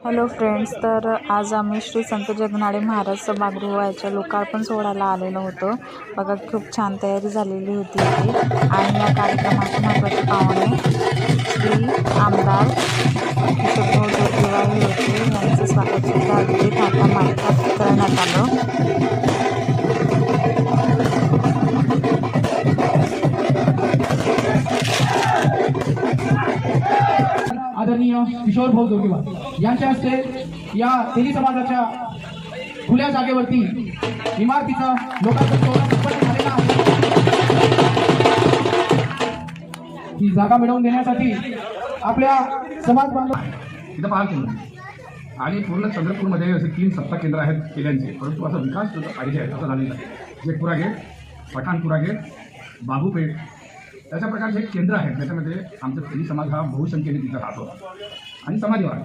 Hello friends, तर आज आम्ही श्री संत जगनाडे महाराज सभागृहाच्या लोकार्पण सोहळ्याला आलेलो होतो। बघा, खूप छान तयारी झालेली होती इथे। आणि या कार्यक्रमाचे महत्त्वाचे पाहुणे श्री आमदार किशोरभाऊ जोरगेवार होते। यांचं स्वागत सुद्धा अगदी थाटामाटात करण्यात आलं। आदरणीय किशोरभाऊ जोरगेवार यांच्या हस्ते या तेली समाजाच्या खुल्या जागेवरती इमारतीचा लोकार्पण सोहळा संपन्न झालेला आहे। ही जागा मिळवून देण्यासाठी आपल्या समाज बांधव इथं पाहाल केलं आणि पूर्ण चंद्रपूरमध्ये असे 3 सत्ता केंद्र आहेत केल्यांचे, परंतु असा विकास पाहिजे आहे असं झालेलं आहे। जेटपुरा गेट, पठाणपुरा गेट, बाबूपेठ अशा प्रकारचे एक केंद्र आहे ज्याच्यामध्ये आमचा तेली समाज हा बहुसंख्येने तिथं राहतो आणि समाधी आहे।